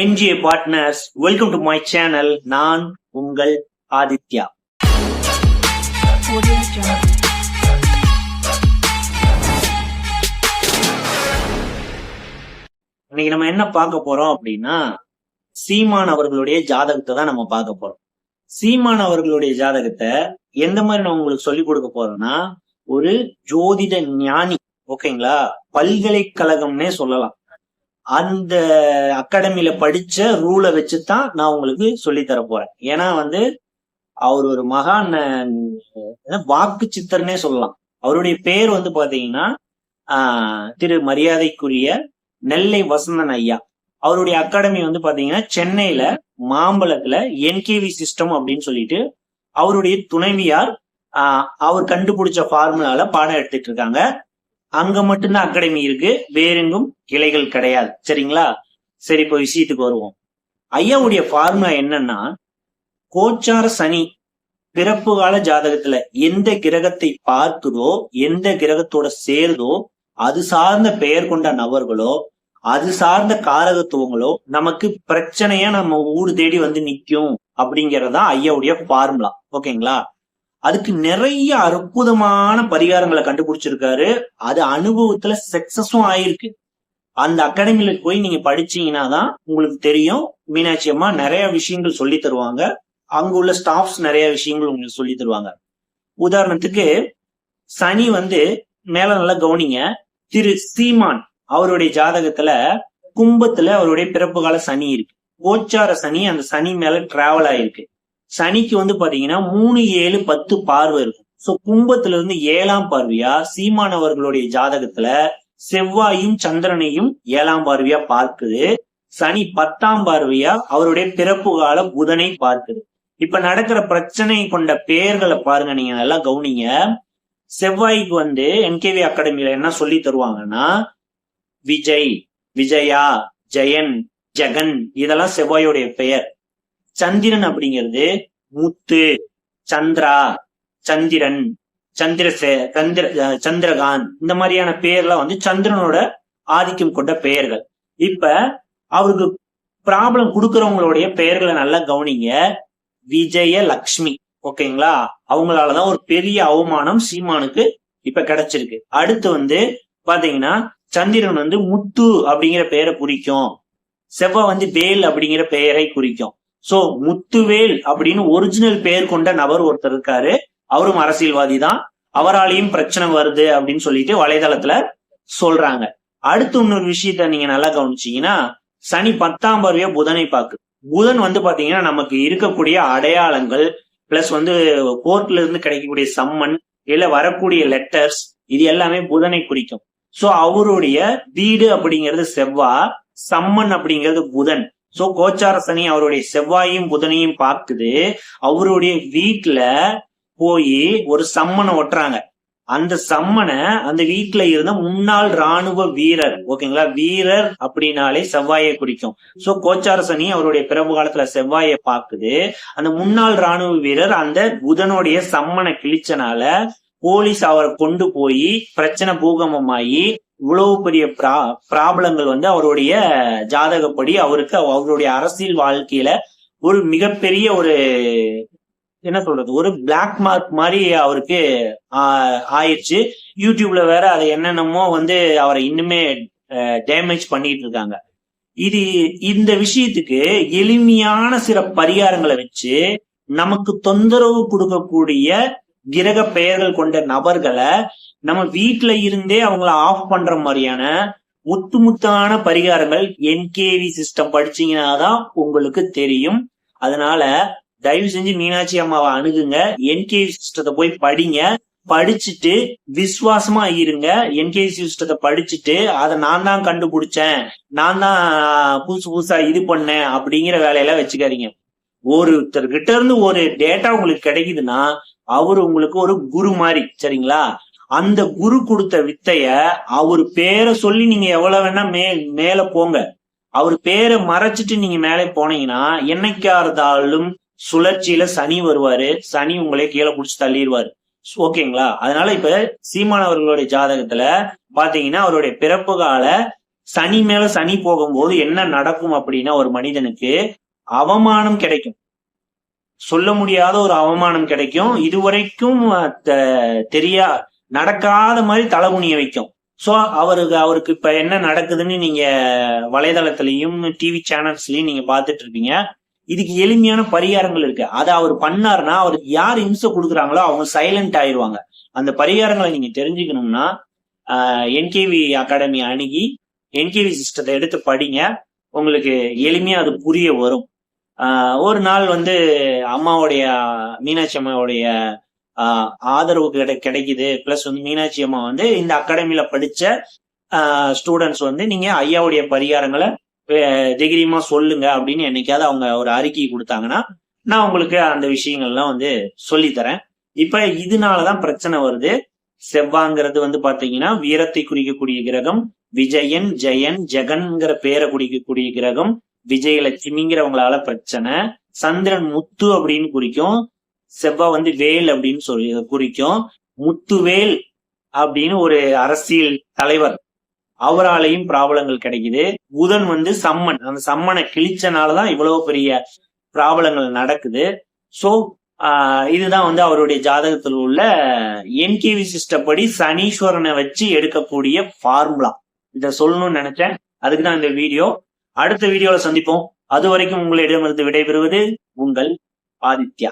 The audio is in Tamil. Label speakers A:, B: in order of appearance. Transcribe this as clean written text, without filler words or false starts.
A: NGA partners, welcome to my channel. நான் உங்கள் ஆதித்யா. இன்னைக்கு நம்ம என்ன பார்க்க போறோம் அப்படின்னா, சீமான் அவர்களுடைய ஜாதகத்தை தான் நம்ம பார்க்க போறோம். சீமான் அவர்களுடைய ஜாதகத்தை எந்த மாதிரி நான் உங்களுக்கு சொல்லிக் கொடுக்க போறேன்னா, ஒரு ஜோதிட ஞானி, ஓகேங்களா, பல்கலைக்கழகம்னே சொல்லலாம், அந்த அகாடமியில படிச்ச ரூலை வச்சுதான் நான் உங்களுக்கு சொல்லி தர போறேன். ஏன்னா அவர் ஒரு மகான் வாக்கு சித்தர்னே சொல்லலாம். அவருடைய பேர் பாத்தீங்கன்னா திரு மரியாதைக்குரிய நெல்லை வசந்தன் ஐயா. அவருடைய அகாடமி பாத்தீங்கன்னா சென்னையில மாம்பழத்துல NKV சிஸ்டம் அப்படின்னு சொல்லிட்டு அவருடைய துணைவியார் அவர் கண்டுபிடிச்ச ஃபார்முலால பாடம் எடுத்துட்டு இருக்காங்க. அங்க மட்டும்தான் அகாடமி இருக்கு, வேறெங்கும் கிளைகள் கிடையாது. சரிங்களா? சரி, இப்போ விஷயத்துக்கு வருவோம். ஐயாவுடைய ஃபார்முலா என்னன்னா, கோச்சார சனி பிறப்பு கால ஜாதகத்துல எந்த கிரகத்தை பார்க்குதோ, எந்த கிரகத்தோட சேருதோ, அது சார்ந்த பெயர் கொண்ட நபர்களோ, அது சார்ந்த காரகத்துவங்களோ நமக்கு பிரச்சனையா நம்ம ஊடு தேடி நிக்கும் அப்படிங்கறதா ஐயாவுடைய ஃபார்முலா. ஓகேங்களா? அதுக்கு நிறைய அற்புதமான பரிகாரங்களை கண்டுபிடிச்சிருக்காரு. அது அனுபவத்துல சக்சஸும் ஆயிருக்கு. அந்த அகாடமியில போய் நீங்க படிச்சீங்கன்னா தான் உங்களுக்கு தெரியும். மீனாட்சி அம்மா நிறைய விஷயங்கள் சொல்லி தருவாங்க. அங்க உள்ள ஸ்டாஃப்ஸ் நிறைய விஷயங்கள் உங்களுக்கு சொல்லி தருவாங்க. உதாரணத்துக்கு சனி மேல நல்லா கவனிங்க. திரு சீமான் அவருடைய ஜாதகத்துல கும்பத்துல அவருடைய பிறப்பு கால சனி இருக்கு. கோச்சார சனி அந்த சனி மேல டிராவல் ஆயிருக்கு. சனிக்கு பாத்தீங்கன்னா 3, 7, 10 பார்வை இருக்கும். சோ கும்பத்துல இருந்து 7ஆம் பார்வையா சீமான் அவர்களுடைய ஜாதகத்துல செவ்வாயும் சந்திரனையும் 7ஆம் பார்வையா பார்க்குது. சனி 10ஆம் பார்வையா அவருடைய பிறப்பு கால புதனை பார்க்குது. இப்ப நடக்கிற பிரச்சனை கொண்ட பெயர்களை பாருங்க, நீங்க நல்லா கவனிங்க. செவ்வாய்க்கு NKV அகாடமியில என்ன சொல்லி தருவாங்கன்னா, விஜய், விஜயா, ஜெயன், ஜெகன், இதெல்லாம் செவ்வாயோடைய பெயர். சந்திரன் அப்படிங்கிறது முத்து, சந்திரா, சந்திரன், சந்திரகாந்த், இந்த மாதிரியான பெயர்லாம் சந்திரனோட ஆதிக்கம் கொண்ட பெயர்கள். இப்ப அவருக்கு ப்ராப்ளம் கொடுக்கறவங்களுடைய பெயர்களை நல்லா கவனிங்க. விஜயலட்சுமி, ஓகேங்களா, அவங்களாலதான் ஒரு பெரிய அவமானம் சீமானுக்கு இப்ப கிடைச்சிருக்கு. அடுத்து பாத்தீங்கன்னா சந்திரன் முத்து அப்படிங்கிற பெயரை குறிக்கும். செவ்வாய் வேல் அப்படிங்கிற பெயரை குறிக்கும். சோ முத்துவேல் அப்படின்னு ஒரிஜினல் பெயர் கொண்ட நபர் ஒருத்தர் இருக்காரு. அவரும் அரசியல்வாதி தான். அவராலையும் பிரச்சனை வருது அப்படின்னு சொல்லிட்டு வலைதளத்துல சொல்றாங்க. அடுத்து இன்னொரு விஷயத்த நீங்க நல்லா கவனிச்சீங்கன்னா, சனி 10ஆம் பார்வையா புதனை பார்க்கு. புதன் பாத்தீங்கன்னா நமக்கு இருக்கக்கூடிய அடையாளங்கள் பிளஸ் கோர்ட்ல இருந்து கிடைக்கக்கூடிய சம்மன், இல்ல வரக்கூடிய லெட்டர்ஸ், இது எல்லாமே புதனை குறிக்கும். சோ அவருடைய வீடு அப்படிங்கிறது செவ்வாய், சம்மன் அப்படிங்கிறது புதன். சோ கோச்சார சனி அவருடைய செவ்வாயும் புதனையும் பார்க்குது. அவருடைய வீட்டுல போய் ஒரு சம்மனை ஒட்டுறாங்க. அந்த சம்மனை அந்த வீட்டுல இருந்த முன்னாள் ராணுவ வீரர், ஓகேங்களா, வீரர் அப்படின்னாலே செவ்வாயை குறிக்கும். சோ கோச்சார சனி அவருடைய பிறப்பு காலத்துல செவ்வாயை பார்க்குது. அந்த முன்னாள் ராணுவ வீரர் அந்த புதனுடைய சம்மனை கிழிச்சனால போலீஸ் அவரை கொண்டு போய் பிரச்சனை பூகம்பமாயி இவ்வளவு பெரிய ப்ராப்ளங்கள் அவருடைய ஜாதகப்படி அவருக்கு அவருடைய அரசியல் வாழ்க்கையில ஒரு மிகப்பெரிய ஒரு என்ன சொல்றது, ஒரு பிளாக் மார்க் மாதிரி அவருக்கு ஆயிடுச்சு. யூடியூப்ல வேற அதை என்னென்னமோ அவரை இன்னுமே டேமேஜ் பண்ணிட்டு இருக்காங்க. இந்த விஷயத்துக்கு எளிமையான சில பரிகாரங்களை வச்சு நமக்கு தொந்தரவு கொடுக்கக்கூடிய கிரக பெயர்கள் கொண்ட நபர்களை நம்ம வீட்டுல இருந்தே அவங்கள ஆஃப் பண்ற மாதிரியான முத்தான பரிகாரங்கள் NKV சிஸ்டம் படிச்சீங்கன்னாதான் உங்களுக்கு தெரியும். அதனால தயவு செஞ்சு மீனாட்சி அம்மாவை அணுகுங்க. NKV சிஸ்டத்தை போய் படிங்க. படிச்சுட்டு விசுவாசமா இருங்க. NKV சிஸ்டத்தை படிச்சுட்டு அதை நான் தான் கண்டுபிடிச்சேன், நான் தான் புதுசா இது பண்ணேன் அப்படிங்கிற வேலையெல்லாம் வச்சுக்காதீங்க. ஒருத்தர்கிட்ட இருந்து ஒரு டேட்டா உங்களுக்கு கிடைக்குதுன்னா அவரு உங்களுக்கு ஒரு குரு மாதிரி. சரிங்களா? அந்த குரு கொடுத்த வித்தைய அவர் பேரை சொல்லி நீங்க எவ்வளவு வேணா மேல போங்க. அவர் பேரை மறைச்சிட்டு நீங்க மேலே போனீங்கன்னா என்னைக்கா இருந்தாலும் சுழற்சியில சனி வருவாரு. சனி உங்களே கீழே புடிச்சு தள்ளிடுவாரு. ஓகேங்களா? அதனால இப்ப சீமான் அவர்களுடைய ஜாதகத்துல பாத்தீங்கன்னா அவருடைய பிறப்பு கால சனி மேல சனி போகும்போது என்ன நடக்கும் அப்படின்னா ஒரு மனிதனுக்கு அவமானம் கிடைக்கும். சொல்ல முடியாத ஒரு அவமானம் கிடைக்கும். இதுவரைக்கும் தெரியா நடக்காத மாதிரி தலைகுனிய வைக்கும். சோ அவருக்கு இப்ப என்ன நடக்குதுன்னு நீங்க வலைதளத்திலையும் டிவி சேனல்ஸ்லயும் நீங்க பாத்துட்டு இருப்பீங்க. இதுக்கு எளிமையான பரிகாரங்கள் இருக்கு. அதை அவர் பண்ணாருன்னா அவருக்கு யார் இம்சை கொடுக்குறாங்களோ அவங்க சைலண்ட் ஆயிடுவாங்க. அந்த பரிகாரங்களை நீங்க தெரிஞ்சுக்கணும்னா என்கேவி அகாடமி அணுகி என்கேவி சிஸ்டத்தை எடுத்து படிங்க. உங்களுக்கு எளிமையா அது புரிய வரும். ஒரு நாள் அம்மாவுடைய மீனாட்சி அம்மாவுடைய ஆதரவு கிடைக்குது. பிளஸ் மீனாட்சி அம்மா இந்த அகாடமியில படிச்ச ஸ்டூடெண்ட்ஸ் நீங்க ஐயாவுடைய பரிகாரங்களை தைரியமா சொல்லுங்க அப்படின்னு என்னைக்காவது அவங்க ஒரு அறிக்கை கொடுத்தாங்கன்னா நான் உங்களுக்கு அந்த விஷயங்கள்லாம் சொல்லித்தரேன். இப்ப இதனாலதான் பிரச்சனை வருது. செவ்வாங்கிறது பாத்தீங்கன்னா வீரத்தை குறிக்கக்கூடிய கிரகம். விஜயன், ஜெயன், ஜெகன்கிற பேரை குறிக்கக்கூடிய கிரகம். விஜயலட்சுமிங்கிறவங்களால பிரச்சனை. சந்திரன் முத்து அப்படின்னு குறிக்கும். செவ்வாய் வேல் அப்படின்னு சொல்லி குறிக்கும். முத்துவேல் அப்படின்னு ஒரு அரசியல் தலைவர், அவராலையும் ப்ராப்ளங்கள் கிடைக்குது. புதன் சம்மன், அந்த சம்மனை கிழிச்சனாலதான் இவ்வளவு பெரிய ப்ராப்ளங்கள் நடக்குது. சோ இதுதான் அவருடைய ஜாதகத்தில் உள்ள என்கேவி சிஸ்டம் படி சனீஸ்வரனை வச்சு எடுக்கக்கூடிய ஃபார்முலா. இத சொல்லணும்னு நினைச்சேன், அதுக்குதான் இந்த வீடியோ. அடுத்த வீடியோல சந்திப்போம். அது வரைக்கும் உங்களிடமிருந்து விடைபெறுவது உங்கள் ஆதித்யா.